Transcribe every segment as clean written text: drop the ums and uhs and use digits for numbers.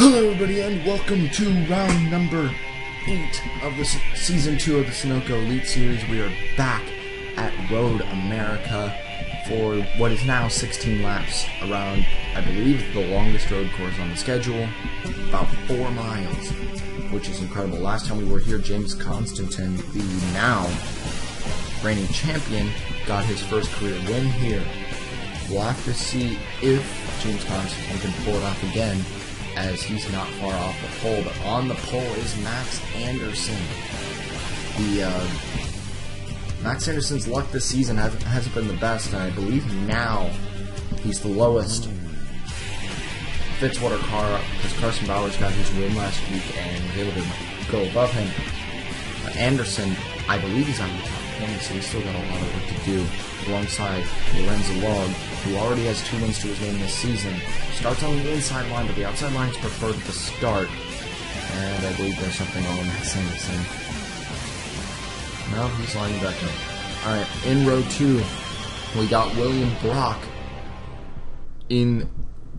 Hello everybody and welcome to round number 8 of the season 2 of the Sunoco Elite Series. We are back at Road America for what is now 16 laps around, I believe, the longest road course on the schedule, about 4 miles, which is incredible. Last time we were here, James Constantine, the now reigning champion, got his first career win here. We'll have to see if James Constantine can pull it off again, as he's not far off the pole. But on the pole is Max Anderson. Max Anderson's luck this season hasn't been the best, and I believe now he's the lowest Fitzwater car, because Carson Bowers got his win last week and was able to go above him. Anderson, I believe he's on the top 20, so he's still got a lot of work to do, alongside Lorenzo Log, who already has 2 wins to his name this season. Starts on the inside line, but the outside line is preferred to start. And I believe there's something wrong with Max Anderson. No, he's lining back up. Alright, in row 2, we got William Brock in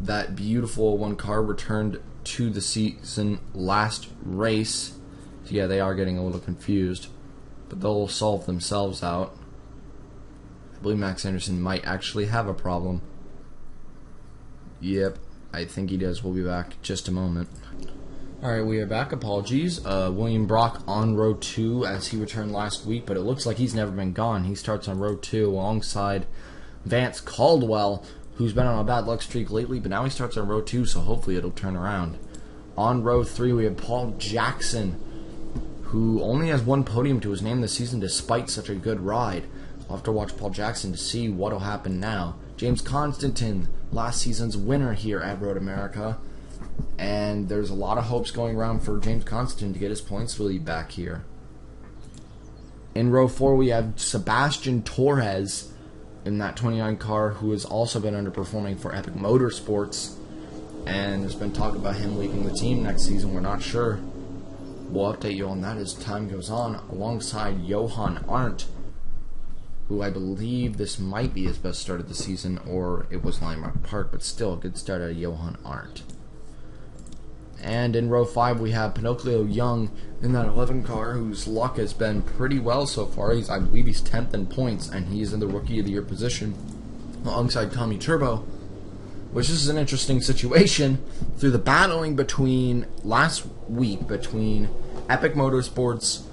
that beautiful one car, returned to the season last race. So yeah, they are getting a little confused, but they'll solve themselves out. I believe Max Anderson might actually have a problem. Yep, I think he does. We'll be back in just a moment. Alright, we are back. Apologies. William Brock on row 2 as he returned last week, but it looks like he's never been gone. He starts on row 2 alongside Vance Caldwell, who's been on a bad luck streak lately, but now he starts on row 2, so hopefully it'll turn around. On row 3, we have Paul Jackson, who only has 1 podium to his name this season despite such a good ride. I'll have to watch Paul Jackson to see what'll happen now. James Constantine, last season's winner here at Road America, and there's a lot of hopes going around for James Constantine to get his points lead back here. In row 4, we have Sebastian Torres in that 29 car, who has also been underperforming for Epic Motorsports, and there's been talk about him leaving the team next season. We're not sure. We'll update you on that as time goes on, alongside Johan Arndt, who I believe this might be his best start of the season, or it was Lime Park, but still a good start out of Johan Arndt. And in row 5, we have Pinocchio Young in that 11 car, whose luck has been pretty well so far. I believe he's 10th in points, and he's in the Rookie of the Year position, alongside Tommy Turbo, which is an interesting situation. Through the battling between last week, between Epic Motorsports,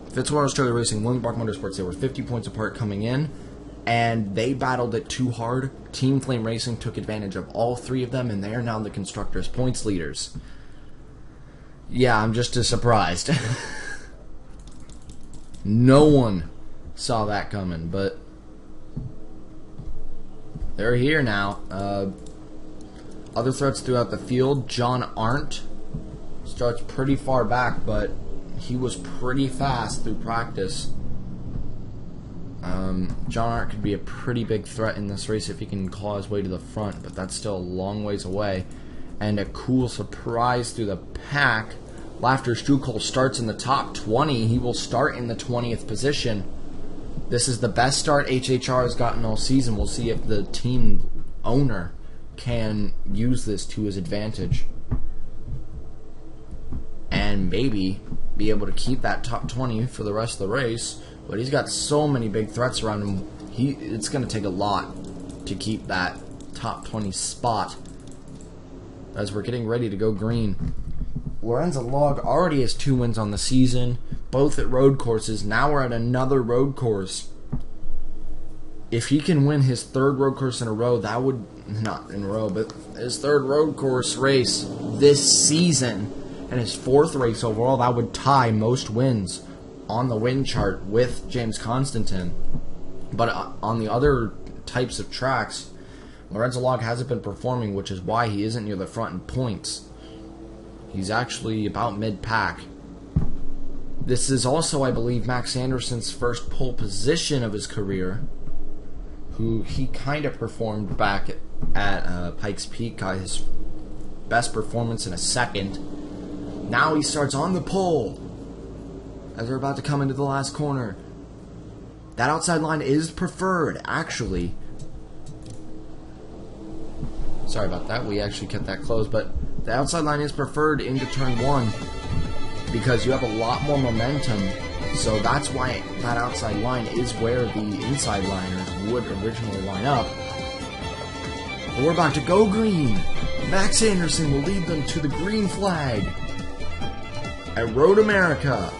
Fitzwater Australia Racing, William Brock Motorsports, they were 50 points apart coming in, and they battled it too hard. Team Flame Racing took advantage of all 3 of them, and they are now the Constructors' points leaders. Yeah, I'm just as surprised. No one saw that coming, but they're here now. Other threats throughout the field. John Arndt starts pretty far back, but he was pretty fast through practice. John Arndt could be a pretty big threat in this race if he can claw his way to the front, but that's still a long ways away. And a cool surprise through the pack. Laughter Strukel starts in the top 20. He will start in the 20th position. This is the best start HHR has gotten all season. We'll see if the team owner can use this to his advantage and maybe be able to keep that top 20 for the rest of the race. But he's got so many big threats around him. It's going to take a lot to keep that top 20 spot as we're getting ready to go green. Lorenzo Log already has 2 wins on the season, both at road courses. Now we're at another road course. If he can win his 3rd road course in a row, that would, not in a row, but his 3rd road course race this season, and his 4th race overall, that would tie most wins on the win chart with James Constantine. But on the other types of tracks, Lorenzo Log hasn't been performing, which is why he isn't near the front in points. He's actually about mid-pack. This is also, I believe, Max Anderson's first pole position of his career, who he kind of performed back at Pikes Peak, got his best performance in a 2nd. Now he starts on the pole as they're about to come into the last corner. That outside line is preferred, actually. Sorry about that. We actually kept that closed, but The outside line is preferred into turn 1 because you have a lot more momentum. So that's why that outside line is where the inside liners would originally line up. But we're about to go green. Max Anderson will lead them to the green flag at Road America.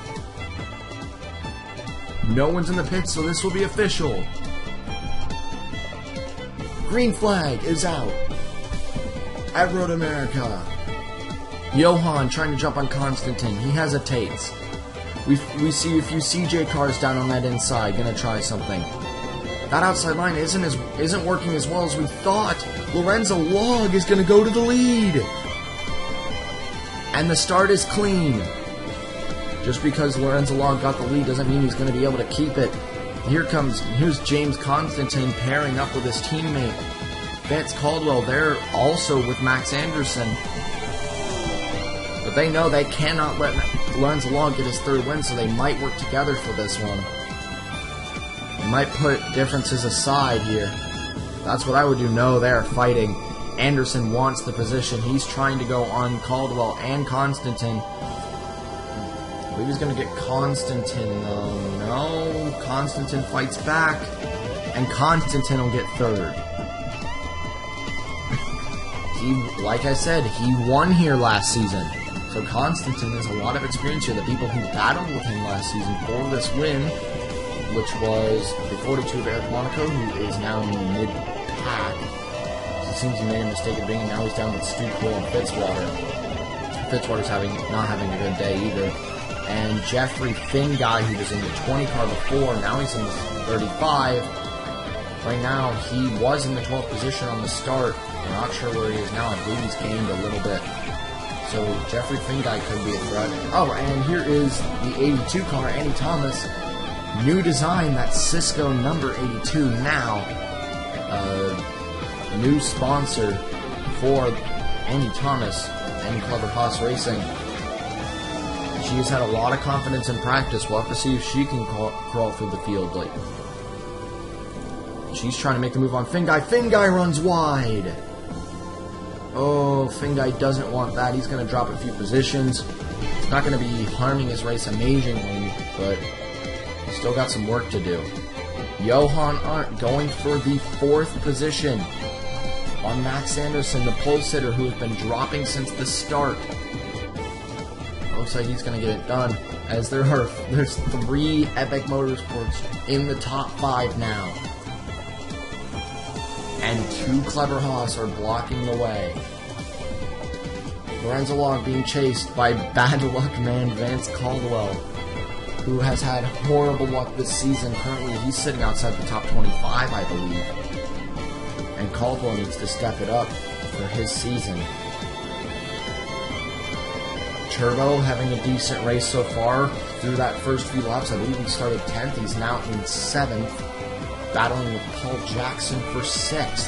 No one's in the pits, so this will be official. Green flag is out at Road America. Johan trying to jump on Konstantin. He hesitates. We see a few CJ cars down on that inside, gonna try something. That outside line isn't working as well as we thought. Lorenzo Log is gonna go to the lead. And the start is clean. Just because Lorenzo Log got the lead doesn't mean he's gonna be able to keep it. Here's James Konstantin pairing up with his teammate Vance Caldwell. They're also with Max Anderson. But they know they cannot let Lorenzo Log get his 3rd win, so they might work together for this one. They might put differences aside here. That's what I would do. No, they're fighting. Anderson wants the position. He's trying to go on Caldwell and Konstantin. I believe he's going to get Konstantin, though. No, Konstantin fights back, and Konstantin will get 3rd. Like I said, he won here last season. So Konstantin has a lot of experience here. The people who battled with him last season for this win, which was the 42 of Eric Monaco, who is now in mid-pack. So it seems he made a mistake at being, now he's down with Stu Cole and Fitzwater. Fitzwater's not having a good day either. And Jeffrey Finguy, who was in the 20 car before, now he's in the 35. Right now, he was in the 12th position on the start. We're not sure where he is now. I believe he's gained a little bit. So Jeffrey Finguy could be a threat. Oh, and here is the 82 car, Andy Thomas. New design, that's Cisco number 82 now. New sponsor for Andy Thomas and Clever Haas Racing. She has had a lot of confidence in practice. We'll have to see if she can crawl through the field. She's trying to make the move on Finguy. Finguy runs wide. Oh, Finguy doesn't want that. He's going to drop a few positions. It's not going to be harming his race amazingly, but he's still got some work to do. Johan Arndt going for the 4th position on Max Anderson, the pole sitter who has been dropping since the start. Looks like he's going to get it done, as there's 3 Epic Motorsports in the top 5 now. And 2 Clever Haas are blocking the way. Lorenzo Log being chased by bad luck man Vance Caldwell, who has had horrible luck this season. Currently, he's sitting outside the top 25, I believe. And Caldwell needs to step it up for his season. Turbo having a decent race so far through that first few laps. I believe he started 10th. He's now in 7th. Battling with Paul Jackson for 6th.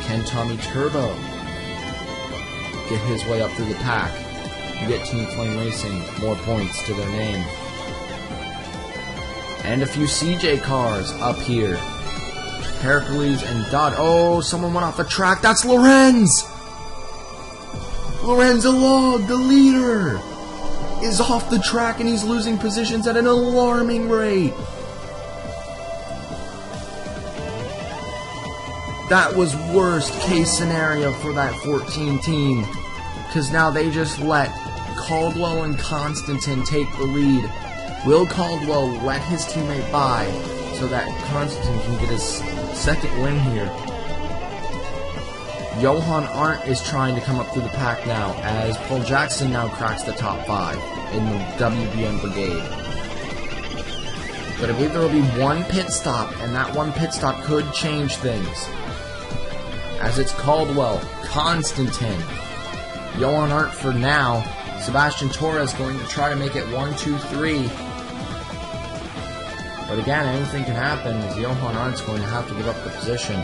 Can Tommy Turbo get his way up through the pack? You get Team Flame Racing more points to their name. And a few CJ cars up here. Hercules and Dodd. Oh, someone went off the track. That's Lorenz! Lorenzo Log, the leader, is off the track and he's losing positions at an alarming rate. That was worst case scenario for that 14 team, because now they just let Caldwell and Konstantin take the lead. Will Caldwell let his teammate by so that Konstantin can get his 2nd win here? Johan Arndt is trying to come up through the pack now, as Paul Jackson now cracks the top 5 in the WBM Brigade. But I believe there will be 1 pit stop, and that 1 pit stop could change things. As it's Caldwell, Konstantin, Johan Arndt for now, Sebastian Torres going to try to make it 1, 2, 3. But again, anything can happen, as Johan Arndt's going to have to give up the position.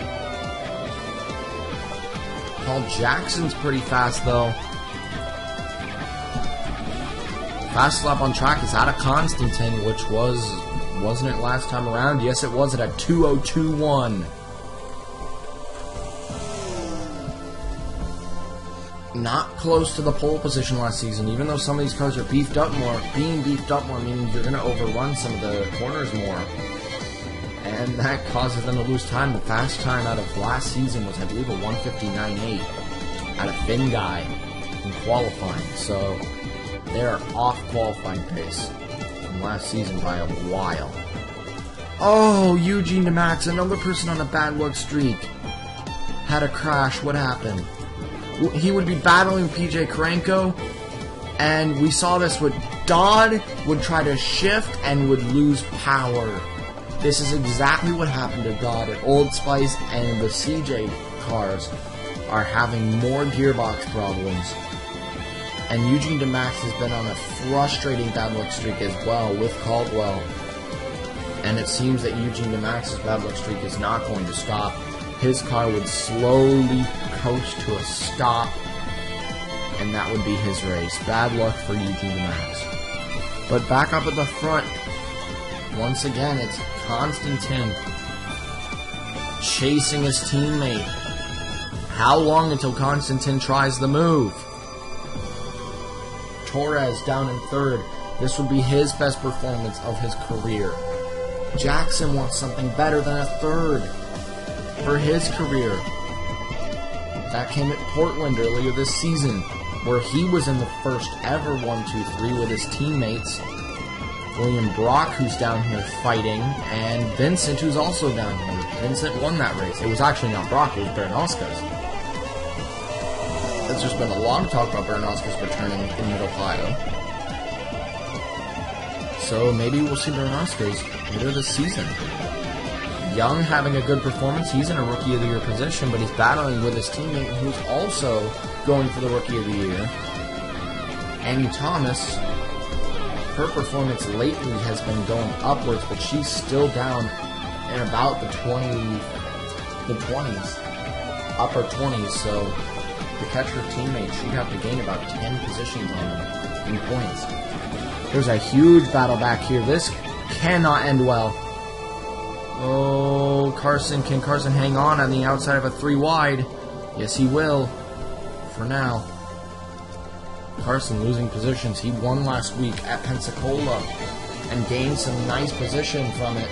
Paul Jackson's pretty fast, though. Fast lap on track is out of Konstantin, which wasn't it last time around? Yes, it was at a 2:02.1. not close to the pole position last season, even though some of these cars are beefed up more. Being beefed up more means you're going to overrun some of the corners more. And that causes them to lose time. The fast time out of last season was, I believe, a 159.8 out of Finn Guy in qualifying. So they're off qualifying pace from last season by a while. Oh, Eugene DeMax, another person on a bad luck streak. Had a crash. What happened? He would be battling PJ Karenko, and we saw this with Dodd would try to shift and would lose power. This is exactly what happened to Dodd at Old Spice, and the CJ cars are having more gearbox problems. And Eugene DeMax has been on a frustrating bad luck streak as well with Caldwell. And it seems that Eugene DeMax's bad luck streak is not going to stop. His car would slowly coast to a stop, and that would be his race. Bad luck for Eugene DeMax. But back up at the front, once again, it's Constantin chasing his teammate. How long until Constantin tries the move? Torres down in third. This would be his best performance of his career. Jackson wants something better than a third for his career. That came at Portland earlier this season, where he was in the first ever 1-2-3 with his teammates. William Brock, who's down here fighting, and Vincent, who's also down here. Vincent won that race. It was actually not Brock, it was Bernauskas. There's just been a lot of talk about Bernauskas returning in Mid-Ohio. So maybe we'll see Bernauskas later this season. Young having a good performance. He's in a Rookie of the Year position, but he's battling with his teammate who's also going for the Rookie of the Year. Annie Thomas, her performance lately has been going upwards, but she's still down in about the 20s, upper 20s, so to catch her teammate, she'd have to gain about 10 positions on them in points. There's a huge battle back here. This cannot end well. Oh, Carson. Can Carson hang on the outside of a 3 wide? Yes, he will. For now. Carson losing positions. He won last week at Pensacola and gained some nice position from it.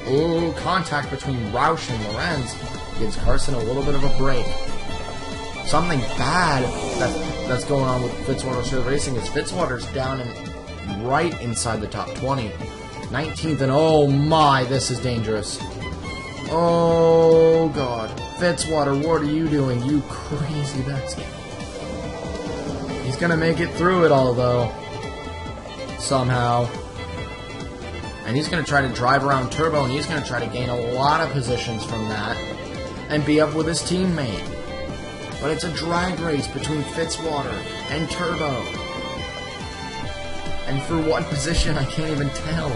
Oh, contact between Roush and Lorenz gives Carson a little bit of a break. Something bad that's going on with Fitzwater Serve Racing is Fitzwater's down and right inside the top 20. 19th, and oh my, this is dangerous. Oh god. Fitzwater, what are you doing? You crazy bastard. He's gonna make it through it all, though. Somehow. And he's gonna try to drive around Turbo, and he's gonna try to gain a lot of positions from that and be up with his teammate. But it's a drag race between Fitzwater and Turbo. And for what position, I can't even tell.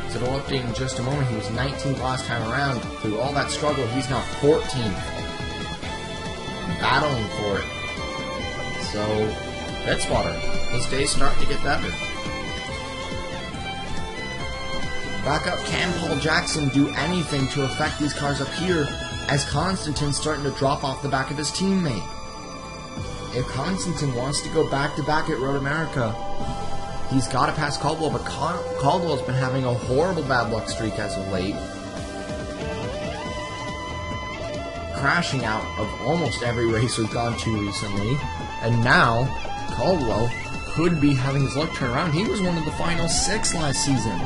So it'll update in just a moment. He was 19th last time around. Through all that struggle, he's now 14th. Battling for it. So, Fitzwater, his day's starting to get better. Back up, can Paul Jackson do anything to affect these cars up here as Constantin's starting to drop off the back of his teammate? If Constantin wants to go back-to-back at Road America, he's got to pass Caldwell, but Caldwell's been having a horrible bad luck streak as of late. Crashing out of almost every race we've gone to recently, and now Caldwell could be having his luck turn around. He was one of the final 6 last season,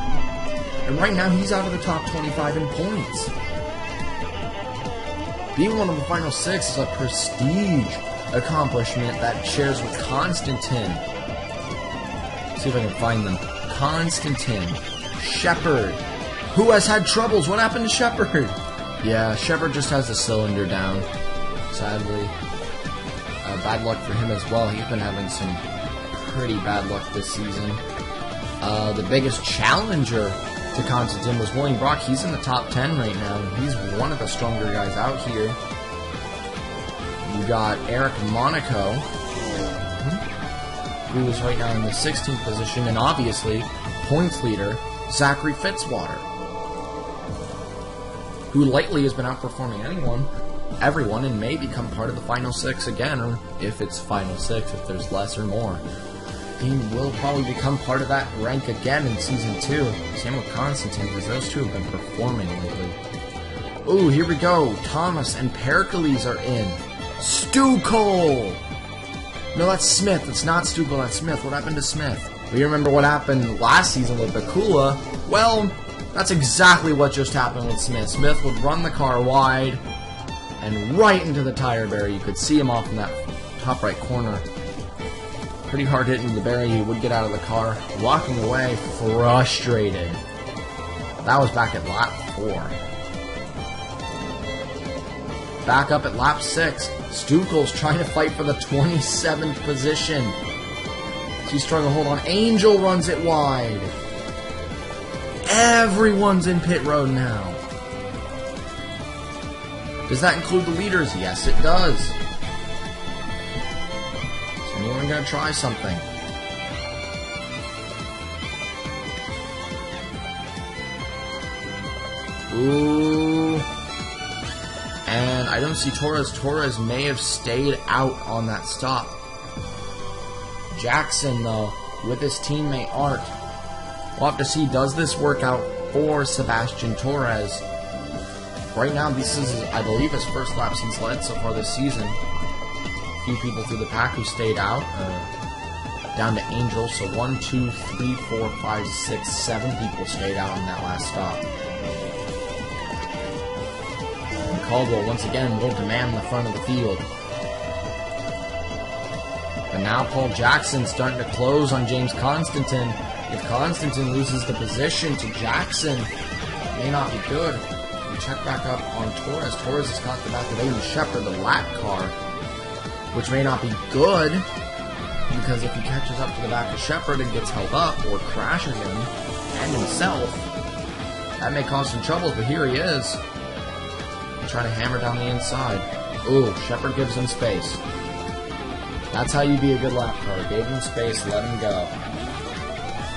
and right now he's out of the top 25 in points. Being one of the final 6 is a prestige accomplishment that shares with Constantin. See if I can find them. Constantin, Shepard, who has had troubles. What happened to Shepard? Yeah, Shepard just has the cylinder down, sadly. Bad luck for him as well. He's been having some pretty bad luck this season. The biggest challenger to Constantin was William Brock. He's in the top 10 right now. He's one of the stronger guys out here. You got Eric Monaco, who is right now in the 16th position, and obviously, points leader, Zachary Fitzwater, who lately has been outperforming anyone everyone and may become part of the final 6 again, or if it's final 6, if there's less or more. He will probably become part of that rank again in Season 2. Same with Constantine, because those two have been performing lately. Ooh, here we go. Thomas and Pericles are in. Sunoco! No, that's Smith. It's not Sunoco, that's Smith. What happened to Smith? We remember what happened last season with Bakula. Well, that's exactly what just happened with Smith. Smith would run the car wide and right into the tire barrier. You could see him off in that top right corner. Pretty hard hitting the barrier. He would get out of the car, walking away frustrated. That was back at lap 4. Back up at lap 6. Stukel's trying to fight for the 27th position. He's trying to hold on. Angel runs it wide. Everyone's in pit road now. Does that include the leaders? Yes, it does. Is anyone going to try something? Ooh. And I don't see Torres. Torres may have stayed out on that stop. Jackson, though, with his teammate Art. We'll have to see, does this work out for Sebastian Torres? Right now, this is, I believe, his first lap since led so far this season. A few people through the pack who stayed out, down to Angel. So 1, 2, 3, 4, 5, 6, 7 people stayed out in that last stop. And Caldwell, once again, will demand the front of the field. But now Paul Jackson's starting to close on James Constantine. If Constantine loses the position to Jackson, it may not be good. We check back up on Torres. Torres has got the back of Aiden Shepard, the lap car, which may not be good, because if he catches up to the back of Shepard and gets held up or crashes him and himself, that may cause some troubles, but here he is. Trying to hammer down the inside. Ooh, Shepard gives him space. That's how you be a good lap car. Gave him space, let him go.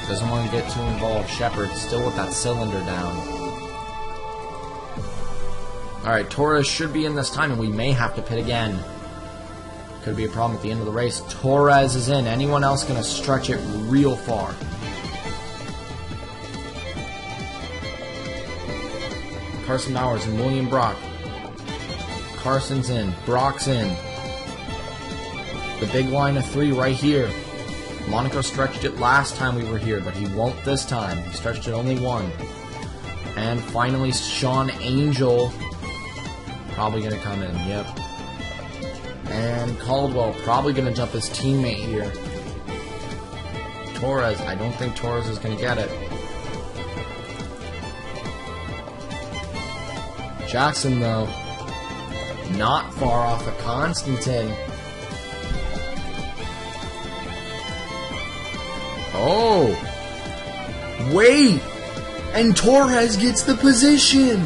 Doesn't want to get too involved. Shepard still with that cylinder down. Alright, Torres should be in this time, and we may have to pit again. Could be a problem at the end of the race. Torres is in. Anyone else going to stretch it real far? Carson Bowers and William Brock. Carson's in. Brock's in. The big line of 3 right here. Monaco stretched it last time we were here, but he won't this time. He stretched it only 1. And finally, Sean Angel probably going to come in. Yep. And Caldwell probably going to jump his teammate here. Torres. I don't think Torres is going to get it. Jackson, though, not far off of Constantine. Oh! Wait! And Torres gets the position!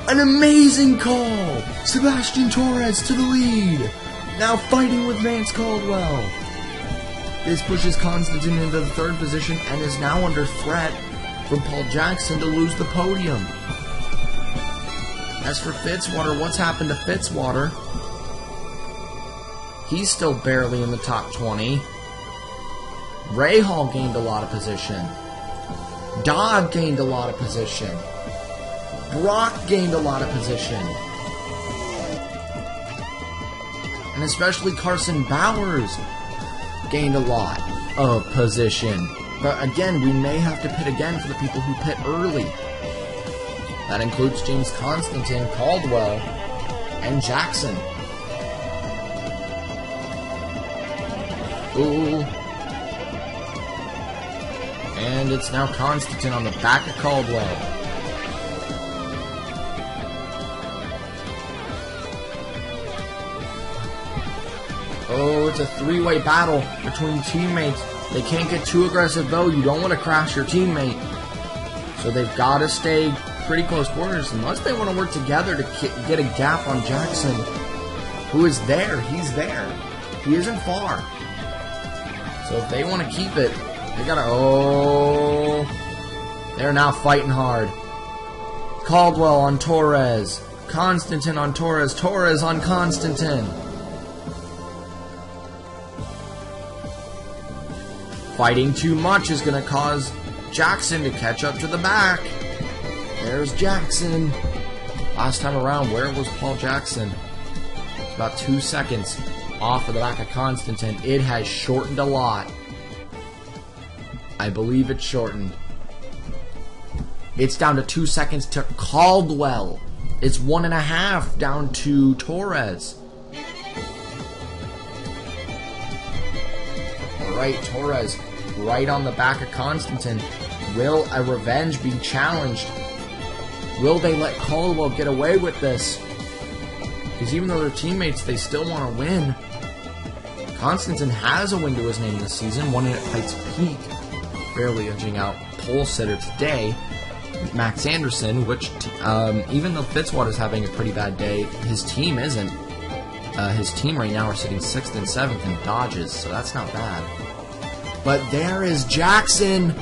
An amazing call! Sebastian Torres to the lead! Now fighting with Vance Caldwell. This pushes Constantine into the 3rd position and is now under threat from Paul Jackson to lose the podium. As for Fitzwater, what's happened to Fitzwater? He's still barely in the top 20. Rahal gained a lot of position. Dodd gained a lot of position. Brock gained a lot of position. And especially Carson Bowers gained a lot of position. But again, we may have to pit again for the people who pit early. That includes James Constantine, Caldwell, and Jackson. Ooh. And it's now Constantine on the back of Caldwell. Oh, it's a 3-way battle between teammates. They can't get too aggressive, though. You don't want to crash your teammate. So they've got to stay pretty close quarters, unless they want to work together to get a gap on Jackson, who is there. He's there. He isn't far. So if they want to keep it, they gotta... Oh... They're now fighting hard. Caldwell on Torres. Constantine on Torres. Torres on Constantine. Fighting too much is going to cause Jackson to catch up to the back. There's Jackson. Last time around, where was Paul Jackson? It's about 2 seconds off of the back of Constantine. It has shortened a lot. I believe it's shortened. It's down to 2 seconds to Caldwell. It's 1.5 down to Torres. Alright, Torres right on the back of Constantine. Will a revenge be challenged? Will they let Caldwell get away with this? Because even though they're teammates, they still want to win. Constantine has a win to his name this season, one at Heights Peak, barely edging out pole sitter today, Max Anderson, which even though Fitzwater's having a pretty bad day, his team isn't. His team right now are sitting 6th and 7th in dodges, so that's not bad. But there is Jackson.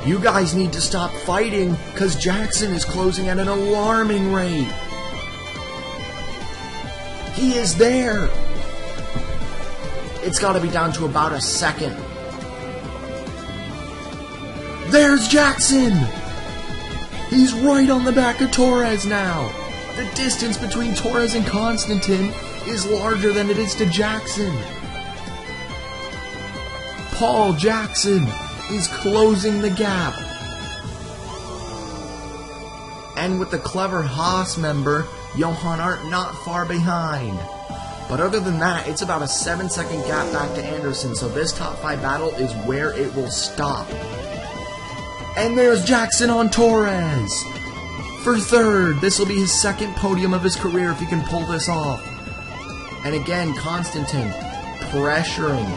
You guys need to stop fighting, because Jackson is closing at an alarming rate. He is there. It's got to be down to about a second. There's Jackson. He's right on the back of Torres now. The distance between Torres and Constantine is larger than it is to Jackson. Paul Jackson is closing the gap. And with the clever Haas member, Johan Arendt not far behind. But other than that, it's about a 7-second gap back to Anderson, so this top 5 battle is where it will stop. And there's Jackson on Torres for 3rd. This will be his 2nd podium of his career if he can pull this off. And again, Constantine pressuring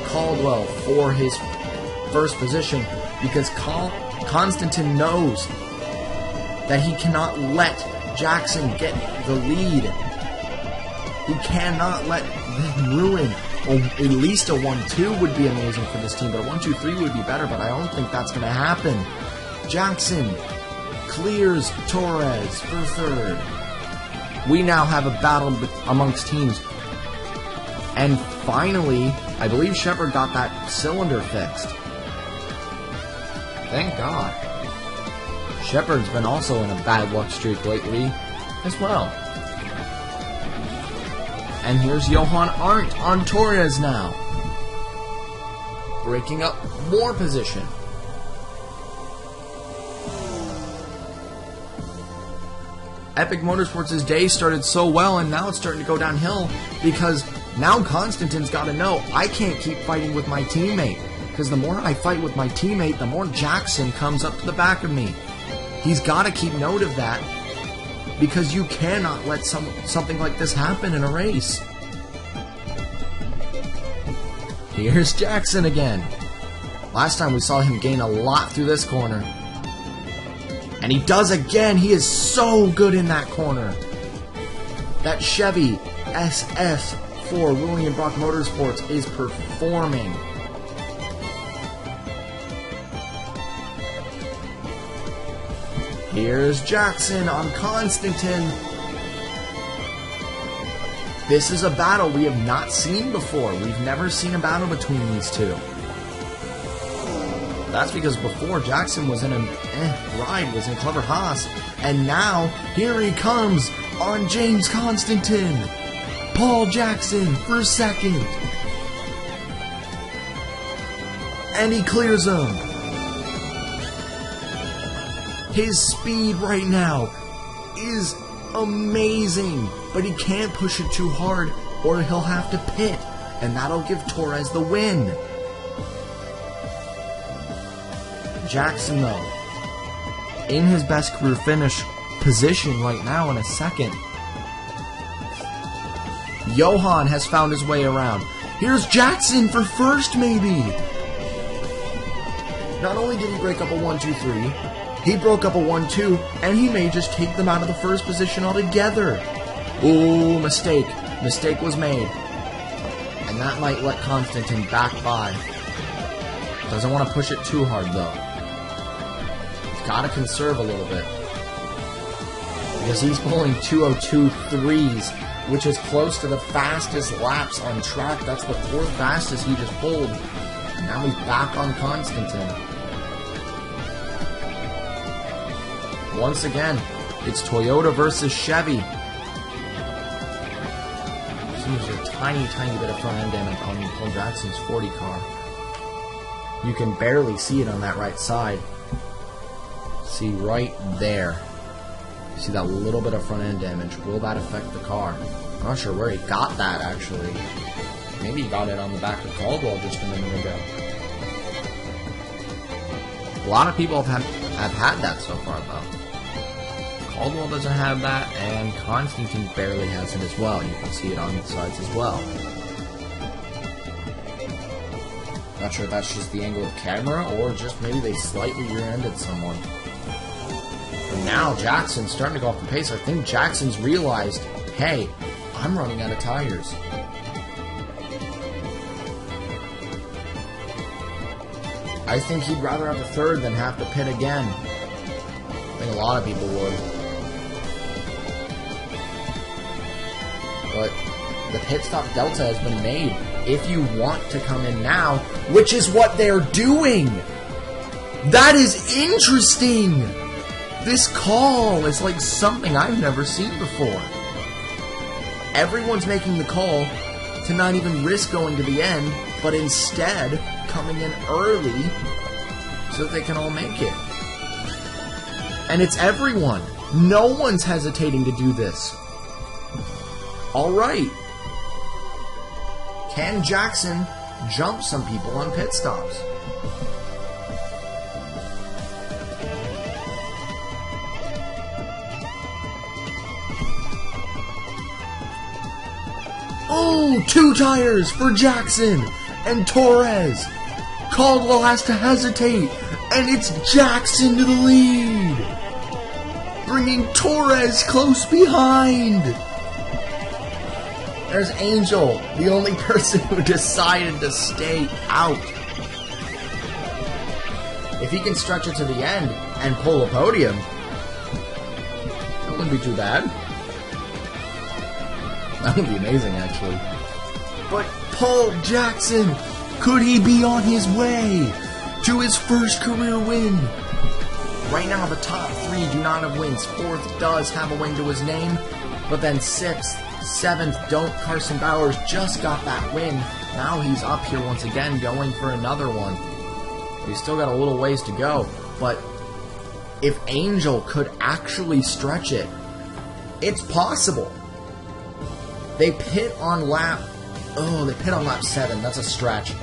Caldwell for his 1st position, because Constantine knows that he cannot let Jackson get the lead. He cannot let them ruin. At least a 1-2 would be amazing for this team, but a 1-2-3 would be better, but I don't think that's going to happen. Jackson clears Torres for 3rd. We now have a battle amongst teams. And finally, I believe Shepard got that cylinder fixed. Thank God. Shepard's been also in a bad luck streak lately as well. And here's Johan Arendt on Torres now. Breaking up more position. Epic Motorsports' day started so well, and now it's starting to go downhill, because now Constantine's got to know, I can't keep fighting with my teammate, because the more I fight with my teammate, the more Jackson comes up to the back of me. He's got to keep note of that, because you cannot let something like this happen in a race. Here's Jackson again. Last time we saw him gain a lot through this corner. And he does again. He is so good in that corner. That Chevy SF4 William Brock Motorsports is performing. Here's Jackson on Constantine. This is a battle we have not seen before. We've never seen a battle between these two. That's because before Jackson was in a ride, was in Clever Haas, and now here he comes on James Constantine. Paul Jackson for 2nd. And he clears him. His speed right now is amazing, but he can't push it too hard or he'll have to pit, and that'll give Torres the win. Jackson, though, in his best career finish position right now in a 2nd. Johan has found his way around. Here's Jackson for 1st, maybe. Not only did he break up a 1-2-3, he broke up a 1-2, and he may just take them out of the 1st position altogether. Ooh, mistake. Mistake was made. And that might let Constantine back by. Doesn't want to push it too hard, though. He's got to conserve a little bit. because he's pulling 2:02.3s, which is close to the fastest laps on track. That's the 4th fastest he just pulled. Now he's back on Constantine. Once again, it's Toyota versus Chevy. Seems a tiny, tiny bit of front end damage on Paul Jackson's 40 car. You can barely see it on that right side. See right there. You see that little bit of front end damage. Will that affect the car? I'm not sure where he got that, actually. Maybe he got it on the back of Caldwell just a minute ago. A lot of people have had that so far, though. Caldwell doesn't have that, and Constantine barely has it as well. You can see it on the sides as well. Not sure if that's just the angle of camera, or just maybe they slightly rear-ended someone. But now Jackson's starting to go off the pace. I think Jackson's realized, hey, I'm running out of tires. I think he'd rather have a third than have to pit again. I think a lot of people would. But the pit stop delta has been made. If you want to come in now, which is what they're doing. That is interesting. This call is like something I've never seen before. Everyone's making the call to not even risk going to the end, but instead coming in early so that they can all make it. And it's everyone. No one's hesitating to do this. Alright. Can Jackson jump some people on pit stops? Oh, 2 tires for Jackson and Torres. Caldwell has to hesitate, and it's Jackson to the lead, bringing Torres close behind. There's Angel, the only person who decided to stay out. If he can stretch it to the end and pull a podium, that wouldn't be too bad. That would be amazing, actually. But Paul Jackson, could he be on his way to his first career win? Right now, the top 3 do not have wins. 4th does have a win to his name, but then 6th, 7th don't. Carson Bowers just got that win. Now he's up here once again going for another one. He's still got a little ways to go, but if Angel could actually stretch it, it's possible. They pit on lap... Oh, they pit on lap 7. That's a stretch.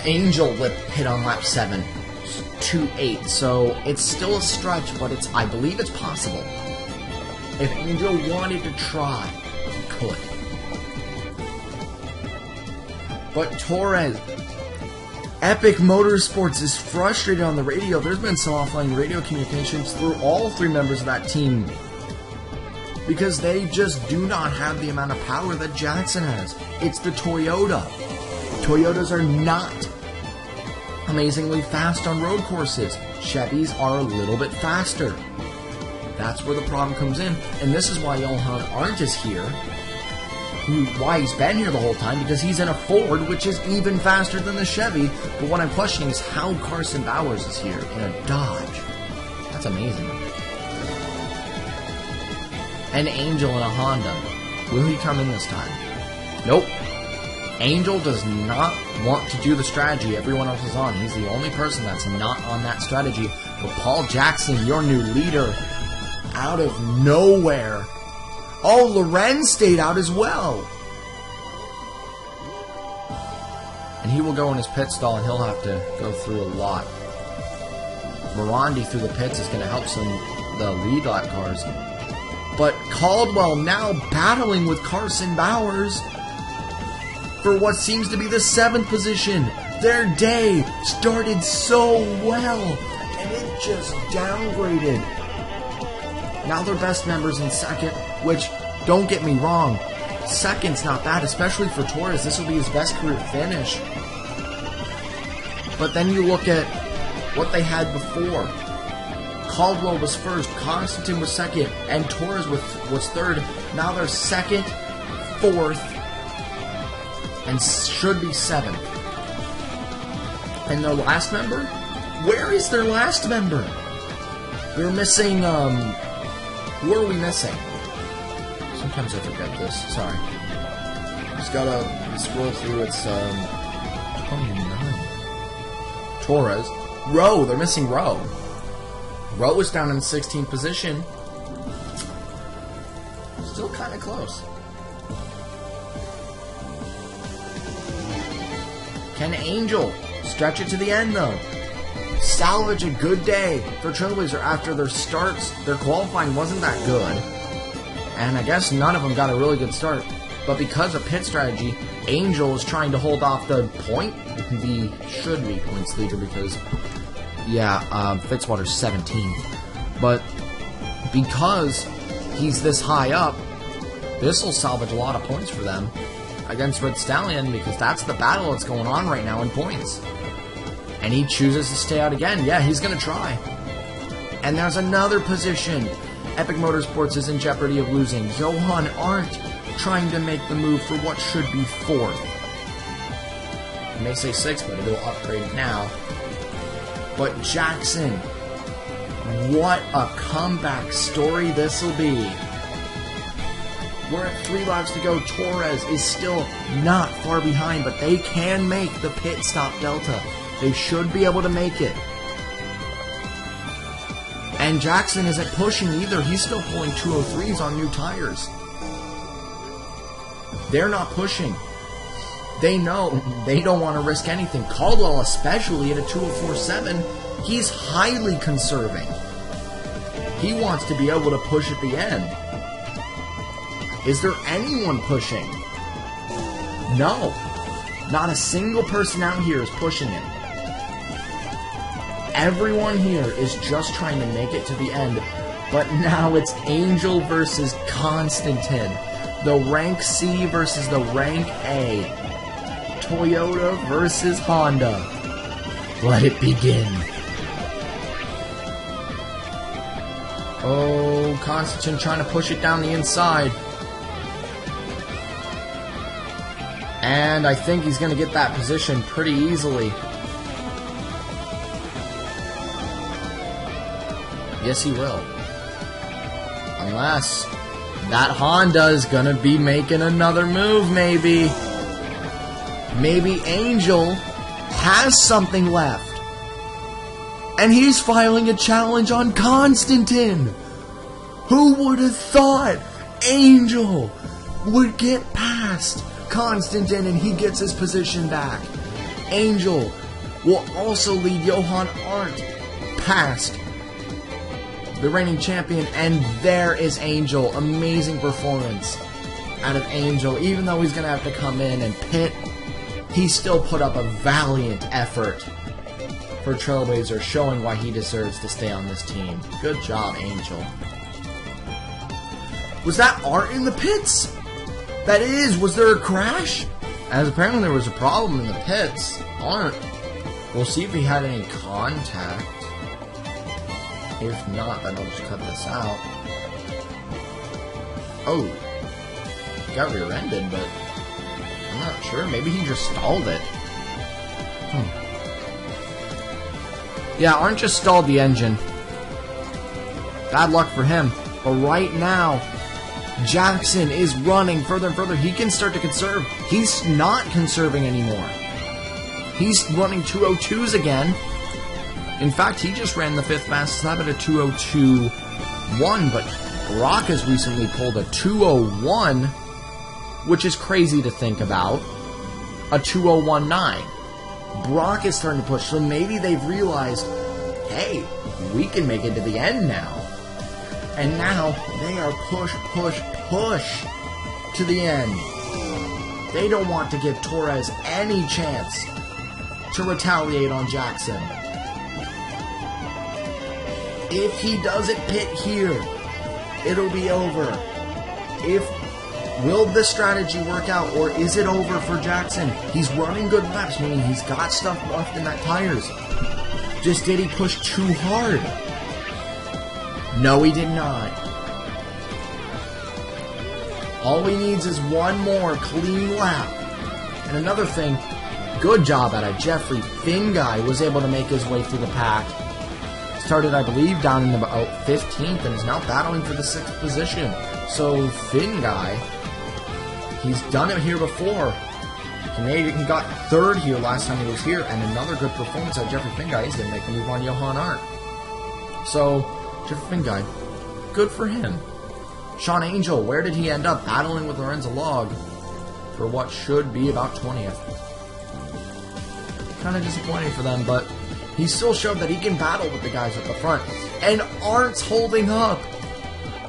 Angel would pit on lap 7. 2-8. So it's still a stretch, but I believe it's possible. If Angel wanted to try, he could. But Torres, Epic Motorsports is frustrated on the radio. There's been some offline radio communications through all 3 members of that team, because they just do not have the amount of power that Jackson has. It's the Toyota. Toyotas are not amazingly fast on road courses. Chevys are a little bit faster. That's where the problem comes in. And this is why Johan Arndt is here. Why he's been here the whole time, because he's in a Ford, which is even faster than the Chevy. But what I'm questioning is how Carson Bowers is here in a Dodge. That's amazing. An Angel in a Honda. Will he come in this time? Nope. Angel does not want to do the strategy everyone else is on. He's the only person that's not on that strategy. But Paul Jackson, your new leader, out of nowhere. Oh, Lorenz stayed out as well. And he will go in his pit stall, and he'll have to go through a lot. Morandi through the pits is going to help the lead lap cars. But Caldwell now battling with Carson Bowers for what seems to be the 7th position. Their day started so well, and it just downgraded. Now they're best members in 2nd, which, don't get me wrong, 2nd's not bad, especially for Torres. This will be his best career finish. But then you look at what they had before. Caldwell was first, Constantine was second, and Torres was third. Now they're second, fourth, and should be seventh. And their last member? Where is their last member? We're missing, who are we missing? Sometimes I forget this, sorry. Just gotta scroll through, it's, 29. Torres. Rowe, they're missing Rowe. Rowe is down in the 16th position. Still kind of close. Can Angel stretch it to the end, though? Salvage a good day for Trailblazer after their starts. Their qualifying wasn't that good. And I guess none of them got a really good start. But because of pit strategy, Angel is trying to hold off the should be points leader because, yeah, Fitzwater's 17th. But because he's this high up, this will salvage a lot of points for them against Red Stallion because that's the battle that's going on right now in points. And he chooses to stay out again. Yeah, he's going to try. And there's another position. Epic Motorsports is in jeopardy of losing. Johan Arndt trying to make the move for what should be fourth. It may say sixth, but it'll upgrade it now. But Jackson, what a comeback story this will be. We're at 3 laps to go. Torres is still not far behind, but they can make the pit stop delta. They should be able to make it. And Jackson isn't pushing either. He's still pulling 203s on new tires. They're not pushing. They know they don't want to risk anything. Caldwell, especially at a 204.7, he's highly conserving. He wants to be able to push at the end. Is there anyone pushing? No. Not a single person out here is pushing it. Everyone here is just trying to make it to the end. But now it's Angel versus Constantine. The rank C versus the rank A. Toyota versus Honda. Let it begin. Oh, Constantine trying to push it down the inside. And I think he's going to get that position pretty easily. Yes, he will. Unless that Honda is going to be making another move, maybe. Maybe Angel has something left. And he's filing a challenge on Constantine. Who would have thought Angel would get past Constantine and he gets his position back? Angel will also lead Johan Arndt past the reigning champion, and there is Angel. Amazing performance out of Angel. Even though he's going to have to come in and pit, he still put up a valiant effort for Trailblazer, showing why he deserves to stay on this team. Good job, Angel. Was that Art in the pits? That is. Was there a crash? As apparently there was a problem in the pits. Art. We'll see if he had any contact. If not, then I'll just cut this out. Oh. He got rear-ended, but I'm not sure. Maybe he just stalled it. Yeah, Arndt just stalled the engine. Bad luck for him. But right now, Jackson is running further and further. He can start to conserve. He's not conserving anymore. He's running 202s again. In fact, he just ran the 5th fastest lap at a 202.1, but Brock has recently pulled a 201, which is crazy to think about. A 201.9. Brock is starting to push, so maybe they've realized, hey, we can make it to the end now. And now they are push to the end. They don't want to give Torres any chance to retaliate on Jackson. If he doesn't pit here, it'll be over. Will the strategy work out, or is it over for Jackson? He's running good laps, meaning he's got stuff left in that tires. Just did he push too hard? No, he did not. All he needs is one more clean lap. And another thing, good job out of Jeffrey. Finn guy was able to make his way through the pack. Started, I believe, down in about 15th and is now battling for the 6th position. So Finn guy, he's done it here before. He got 3rd here last time he was here, and another good performance out of Jeffrey Finn guy. He's going to make a move on Johan Arndt. So, Jeffrey Finn guy, good for him. Sean Angel, where did he end up? Battling with Lorenzo Log for what should be about 20th. Kind of disappointing for them, but he still showed that he can battle with the guys at the front. And Arndt's holding up.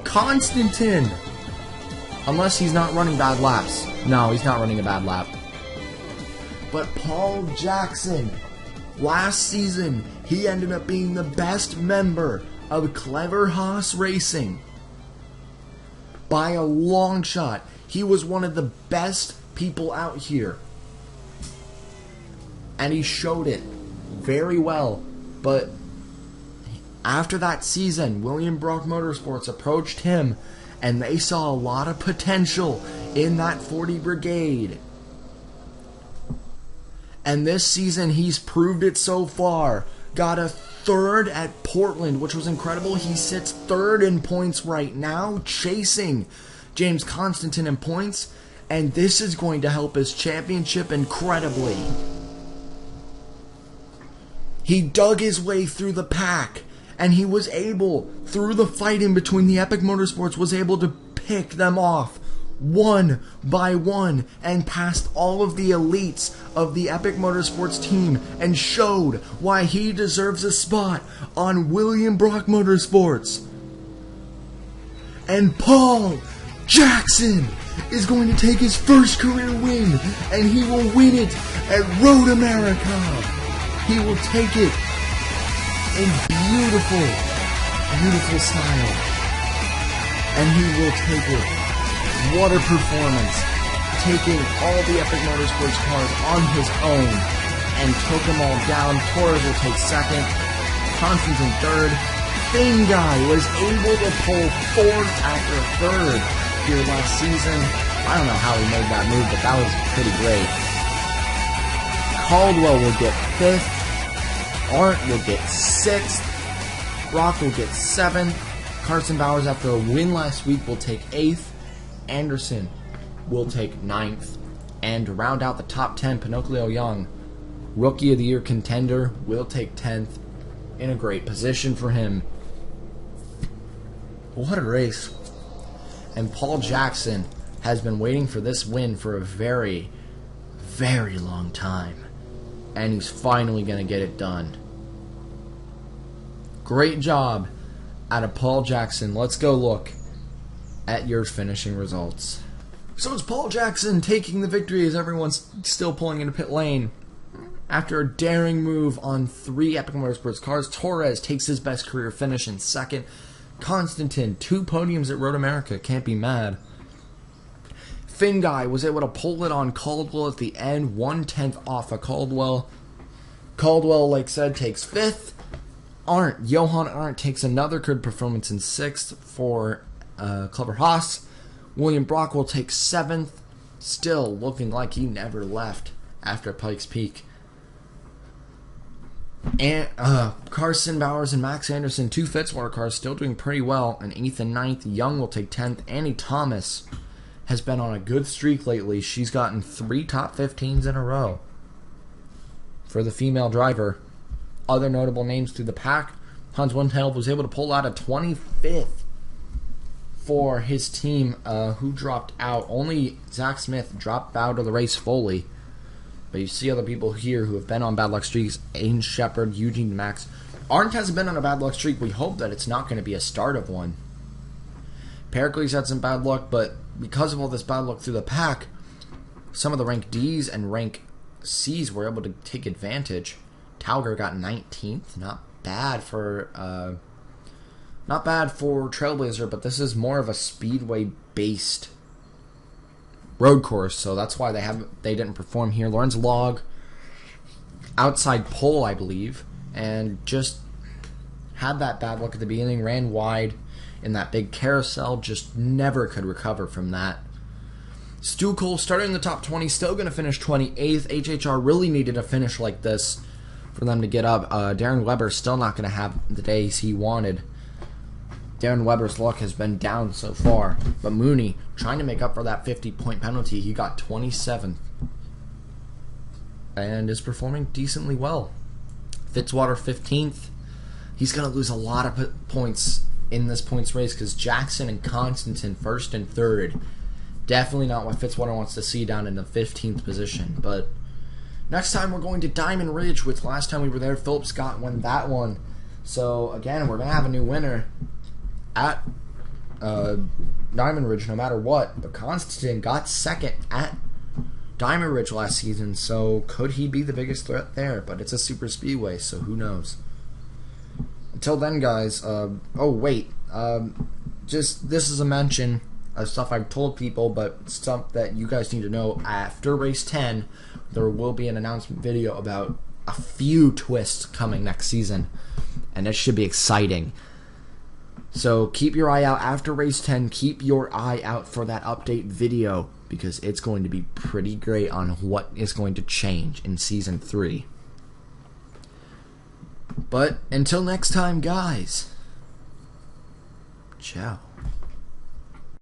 Konstantin. Unless he's not running bad laps. No, he's not running a bad lap. But Paul Jackson, last season, he ended up being the best member of Clever Haas Racing. By a long shot. He was one of the best people out here. And he showed it very well. But after that season, William Brock Motorsports approached him and they saw a lot of potential in that 40 Brigade. And this season, he's proved it so far. Got a 3rd at Portland, which was incredible. He sits 3rd in points right now, chasing James Konstantin in points. And this is going to help his championship incredibly. He dug his way through the pack. And he was able, through the fighting between the Epic Motorsports, was able to pick them off one by one and passed all of the elites of the Epic Motorsports team and showed why he deserves a spot on William Brock Motorsports. And Paul Jackson is going to take his first career win, and he will win it at Road America. He will take it in beautiful, beautiful style. And he will take it. What a performance. Taking all the Epic Motorsports cars on his own and took them all down. Torres will take 2nd. Constantine 3rd. Finn guy was able to pull 4th after 3rd here last season. I don't know how he made that move, but that was pretty great. Caldwell will get 5th. Arndt will get 6th. Brock will get 7th. Carson Bowers, after a win last week, will take 8th. Anderson will take 9th. And to round out the top 10, Pinocchio Young, Rookie of the Year contender, will take 10th. In a great position for him. What a race. And Paul Jackson has been waiting for this win for a very, very long time. And he's finally going to get it done. Great job out of Paul Jackson. Let's go look at your finishing results. So it's Paul Jackson taking the victory as everyone's still pulling into pit lane. After a daring move on 3 Epic Motorsports cars, Torres takes his best career finish in 2nd. Konstantin, 2 podiums at Road America, can't be mad. Finn guy was able to pull it on Caldwell at the end, 1/10 off of Caldwell. Caldwell, like said, takes 5th. Johan Arndt takes another good performance in 6th for Clever Haas. William Brock will take 7th, still looking like he never left after Pikes Peak. And Carson Bowers and Max Anderson, 2 Fitzwater cars, still doing pretty well. And 8th and 9th, Young will take 10th. Annie Thomas has been on a good streak lately. She's gotten 3 top 15s in a row for the female driver. Other notable names through the pack, Hans Windhelm was able to pull out a 25th for his team, who dropped out. Only Zach Smith dropped out of the race fully. But you see other people here who have been on bad luck streaks. Aiden Shepard, Eugene Max. Arndt hasn't been on a bad luck streak. We hope that it's not going to be a start of one. Pericles had some bad luck, but because of all this bad luck through the pack, some of the rank Ds and rank Cs were able to take advantage. Tauger got 19th. Not bad for Trailblazer, but this is more of a speedway-based road course, so that's why they didn't perform here. Lorenz Log, outside pole, I believe, and just had that bad luck at the beginning, ran wide in that big carousel, just never could recover from that. Sunoco started in the top 20, still going to finish 28th. HHR really needed a finish like this for them to get up. Darren Weber still not going to have the days he wanted. Darren Weber's luck has been down so far. But Mooney, trying to make up for that 50-point penalty, he got 27th. And is performing decently well. Fitzwater 15th. He's going to lose a lot of points in this points race because Jackson and Constantine 1st and 3rd. Definitely not what Fitzwater wants to see down in the 15th position. But next time we're going to Diamond Ridge, which last time we were there, Philip Scott won that one. So again, we're going to have a new winner at Diamond Ridge no matter what. But Constantine got 2nd at Diamond Ridge last season, so could he be the biggest threat there? But it's a super speedway, so who knows. Until then, guys, just this is a mention of stuff I've told people, but stuff that you guys need to know. After race 10, there will be an announcement video about a few twists coming next season, and it should be exciting. So keep your eye out after race 10. Keep your eye out for that update video, because it's going to be pretty great on what is going to change in Season 3. But until next time, guys, ciao.